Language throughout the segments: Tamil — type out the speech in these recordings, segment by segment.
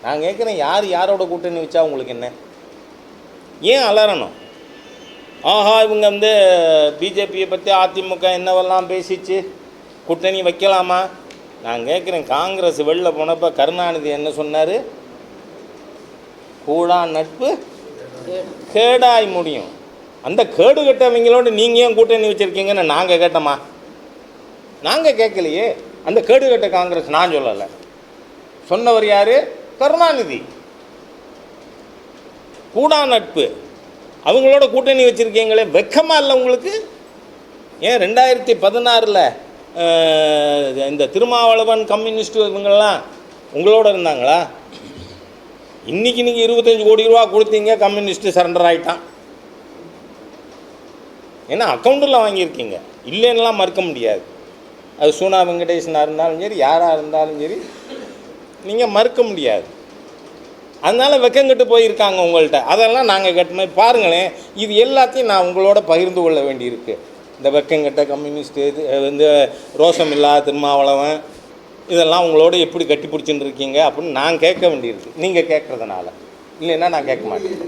நான் கேட்குறேன், யார் யாரோட கூட்டணி வச்சா உங்களுக்கு என்ன? ஏன் அலறணும்? ஆஹா, இவங்க வந்து பிஜேபியை பற்றி அதிமுக என்னவெல்லாம் பேசிச்சு, கூட்டணி வைக்கலாமா? நான் கேட்குறேன், காங்கிரஸ் வெளில போனப்போ கருணாநிதி என்ன சொன்னார்? கூடா நட்பு கேடாய் முடியும். அந்த கேடு கட்டவங்களோடு நீங்கள் ஏன் கூட்டணி வச்சுருக்கீங்கன்னு நாங்கள் கேட்டோமா? நாங்கள் கேட்கலையே. அந்த கேடு கட்ட காங்கிரஸ் நான் சொல்லலை, சொன்னவர் யார்? கருணாநிதி. கூடா நட்பு, அவங்களோட கூட்டணி வச்சுருக்கீங்களே, வெக்கமாக இல்லை உங்களுக்கு? ஏன் 2016 இந்த திருமாவளவன் கம்யூனிஸ்ட் இவங்கெல்லாம் உங்களோட இருந்தாங்களா? இன்றைக்கி நீங்கள் 25 கோடி ரூபா கொடுத்தீங்க, கம்யூனிஸ்ட்டு சரண்டர் ஆகிட்டான். ஏன்னா அக்கௌண்ட்டில் வாங்கியிருக்கீங்க, இல்லைன்னெலாம் மறுக்க முடியாது. அது சூனா வெங்கடேசனாக இருந்தாலும் சரி, யாராக இருந்தாலும் சரி, நீங்கள் மறுக்க முடியாது. அதனால் வெக்கங்கிட்டு போயிருக்காங்க உங்கள்கிட்ட. அதெல்லாம் நாங்கள் கேட்ட மாதிரி பாருங்களேன். இது எல்லாத்தையும் நான் உங்களோட பகிர்ந்து கொள்ள வேண்டியிருக்கு. இந்த வெக்கங்கிட்ட கம்யூனிஸ்ட்டு, இது வந்து ரோசம் இல்லாத திருமாவளவன், இதெல்லாம் உங்களோட எப்படி கட்டி பிடிச்சின்னு இருக்கீங்க அப்படின்னு நான் கேட்க வேண்டியிருக்கு, நீங்கள் கேட்குறதுனால. இல்லைன்னா நான் கேட்க மாட்டேன்.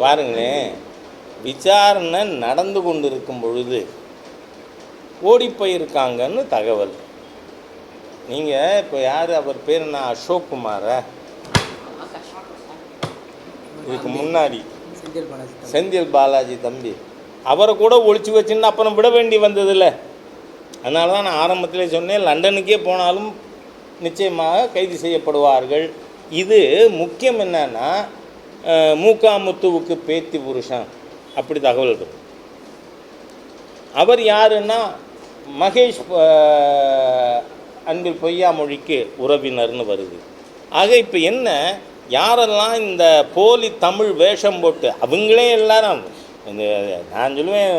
பாருங்களேன், விசாரணை நடந்து கொண்டு இருக்கும் பொழுது ஓடி போயிருக்காங்கன்னு தகவல். நீங்கள் இப்போ யார், அவர் பேர் என்ன, அசோக் குமாரா? இதுக்கு முன்னாடி செந்தில் பாலாஜி தம்பி, அவரை கூட ஒழிச்சு வச்சுன்னு அப்புறம் விட வேண்டி வந்ததில்ல. அதனால தான் நான் ஆரம்பத்திலே சொன்னேன், லண்டனுக்கே போனாலும் நிச்சயமாக கைது செய்யப்படுவார்கள். இது முக்கியம். என்னன்னா, மூக்காமுத்துவுக்கு பேத்தி புருஷன் அப்படி தகவல் இருக்கு. அவர் யாருன்னா மகேஷ் அன்பில் பொய்யாமொழிக்கு உறவினர்னு வருது. ஆக இப்போ என்ன, யாரெல்லாம் இந்த போலி தமிழ் வேஷம் போட்டு அவங்களே எல்லாரும் இந்த, நான் சொல்லுவேன்,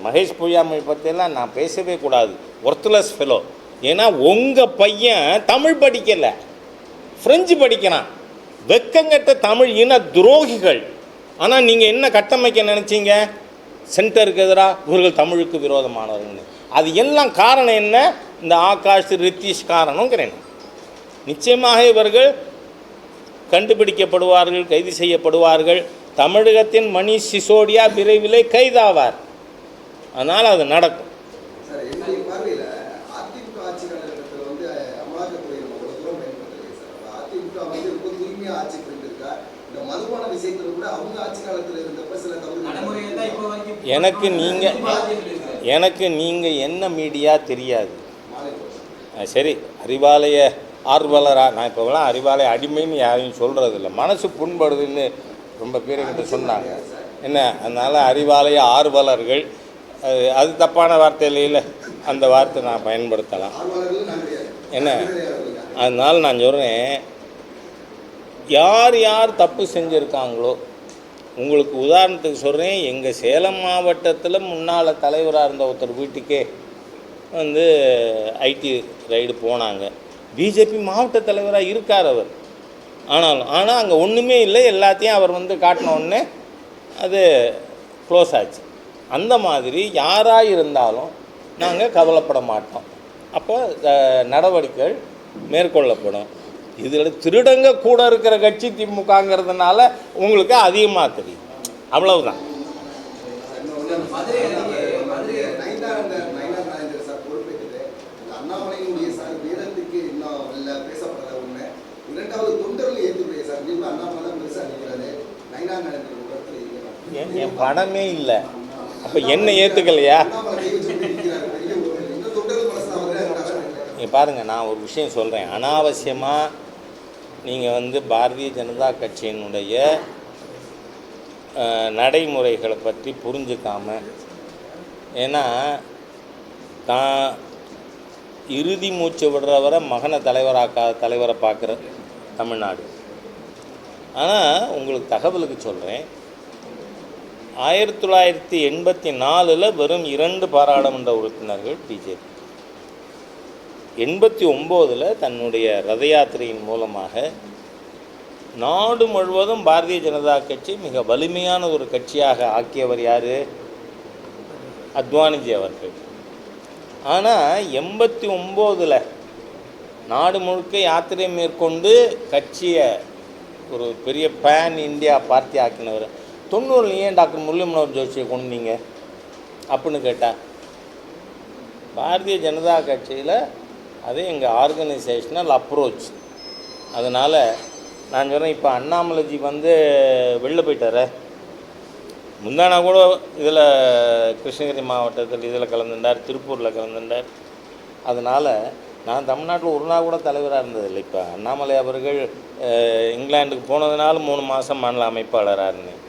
மகேஷ் பொய்யாமொழி பற்றியெல்லாம் நான் பேசவே கூடாது, ஒர்த்லெஸ் ஃபெலோ. ஏன்னா உங்கள் பையன் தமிழ் படிக்கலை, ஃப்ரெஞ்சு படிக்கிறான். வெக்கங்கட்ட தமிழ் இன துரோகிகள். ஆனால் நீங்கள் என்ன கட்டமைக்க நினச்சிங்க? சென்டருக்கு எதிராக இவர்கள் தமிழுக்கு விரோதமானவர்கள். அது எல்லாம் காரணம் என்ன? இந்த ஆகாஷ் ரித்தீஷ் காரணங்கிறேன். நிச்சயமாக இவர்கள் கண்டுபிடிக்கப்படுவார்கள், கைது செய்யப்படுவார்கள். தமிழகத்தின் மணிஷ் சிசோடியா விரைவிலே கைதாவார். அதனால் அது நடக்கும். எனக்கு நீங்கள் என்ன மீடியா தெரியாது. சரி, அறிவாலய ஆர்வலராக நான் இப்போலாம் அறிவாலய அடிமைன்னு யாரையும் சொல்கிறதில்ல. மனசு புண்படுதுன்னு ரொம்ப பேர்கிட்ட சொன்னாங்க என்ன. அதனால் அறிவாலய ஆர்வலர்கள், அது தப்பான வார்த்தை இல்லையில, அந்த வார்த்தை நான் பயன்படுத்தலாம் என்ன. அதனால் நான் சொல்கிறேன், யார் யார் தப்பு செஞ்சுருக்காங்களோ, உங்களுக்கு உதாரணத்துக்கு சொல்கிறேன், எங்கள் சேலம் மாவட்டத்தில் முன்னால் தலைவராக இருந்த ஒருத்தர் வீட்டுக்கே வந்து ஐடி ரைடு போனாங்க. பிஜேபி மாவட்ட தலைவராக இருக்கார் அவர். ஆனால் அங்கே ஒன்றுமே இல்லை, எல்லாத்தையும் அவர் வந்து காட்டினோடனே அது க்ளோஸ் ஆச்சு. அந்த மாதிரி யாராக இருந்தாலும் நாங்கள் கவலைப்பட மாட்டோம். அப்போ நடவடிக்கைகள் மேற்கொள்ளப்படும். இதில் திருடங்க கூட இருக்கிற கட்சி திமுகங்கிறதுனால உங்களுக்கு அதிகமாக தெரியும், அவ்வளவுதான். என் பணமே இல்லை, அப்போ என்ன ஏற்றுக்கலையா? பாருங்கள், நான் ஒரு விஷயம் சொல்கிறேன். அனாவசியமாக நீங்கள் வந்து பாரதிய ஜனதா கட்சியினுடைய நடைமுறைகளை பற்றி புரிஞ்சுக்காமல், ஏன்னா தான் இறுதி மூச்சு விடுறவரை மகனை தலைவரை பார்க்குற தமிழ்நாடு. ஆனால் உங்களுக்கு தகவலுக்கு சொல்கிறேன், 1984 வெறும் 2 பாராளுமன்ற உறுப்பினர்கள் பிஜேபி. 89 தன்னுடைய ரத யாத்திரையின் மூலமாக நாடு முழுவதும் பாரதிய ஜனதா கட்சி மிக வலிமையான ஒரு கட்சியாக ஆக்கியவர் யார்? அத்வானிஜி அவர்கள். ஆனால் 89 நாடு முழுக்க யாத்திரை மேற்கொண்டு கட்சியை ஒரு பெரிய பேன் இந்தியா பார்ட்டி ஆக்கினவர். 90 ஏன் டாக்டர் முரளி மனோகர் ஜோஷியை கொண்டீங்க அப்படின்னு கேட்டால், பாரதிய ஜனதா கட்சியில் அது எங்கள் ஆர்கனைசேஷனல் அப்ரோச். அதனால் நான் சொல்கிறேன், இப்போ அண்ணாமலைஜி வெளில போயிட்டார. முந்தானா கூட இதில் கிருஷ்ணகிரி மாவட்டத்தில் இதில் கலந்துட்டார், திருப்பூரில் கலந்துட்டார். அதனால் நான் தமிழ்நாட்டில் ஒரு நாள் கூட தலைவராக இருந்ததில்லை. இப்போ அண்ணாமலை அவர்கள் இங்கிலாந்துக்கு போனதுனால 3 மாதம் மாநில அமைப்பாளராக இருந்தேன்.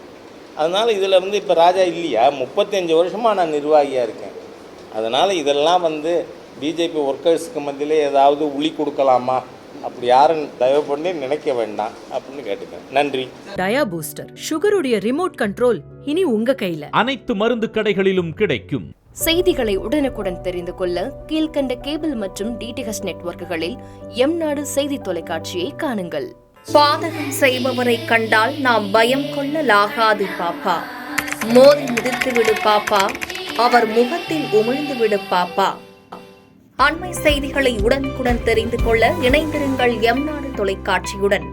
அதனால் இதில் இப்போ ராஜா இல்லையா? 35 வருஷமாக நான் நிர்வாகியாக இருக்கேன். அதனால் இதெல்லாம் பிஜேபி ஒர்க்கர்ஸுக்கு மத்தியிலே ஏதாவது உளி கொடுக்கலாமா, அப்படி யாரும் தயவு பண்ணி நினைக்க வேண்டாம் அப்படின்னு கேட்டுக்கிறேன். நன்றி. டயா பூஸ்டர், சுகருடைய ரிமோட் கண்ட்ரோல் இனி உங்க கையில. அனைத்து மருந்து கடைகளிலும் கிடைக்கும். செய்திகளை உடனுக்குடன் தெரிந்து கொள்ள கீழ்கண்ட கேபிள் மற்றும் டிடிஹெச் நெட்வொர்க்குகளில் எம்நாடு செய்தி தொலைக்காட்சியை காணுங்கள். பாதகம் செய்பவரை கண்டால் நாம் பயம் கொள்ளலாகாது பாப்பா. மோதி மிதித்துவிடு பாப்பா, அவர் முகத்தில் உமிழ்ந்து விடு பாப்பா. அண்மை செய்திகளை உடனுக்குடன் தெரிந்து கொள்ள இணைந்திருங்கள் எம்நாடு தொலைக்காட்சியுடன்.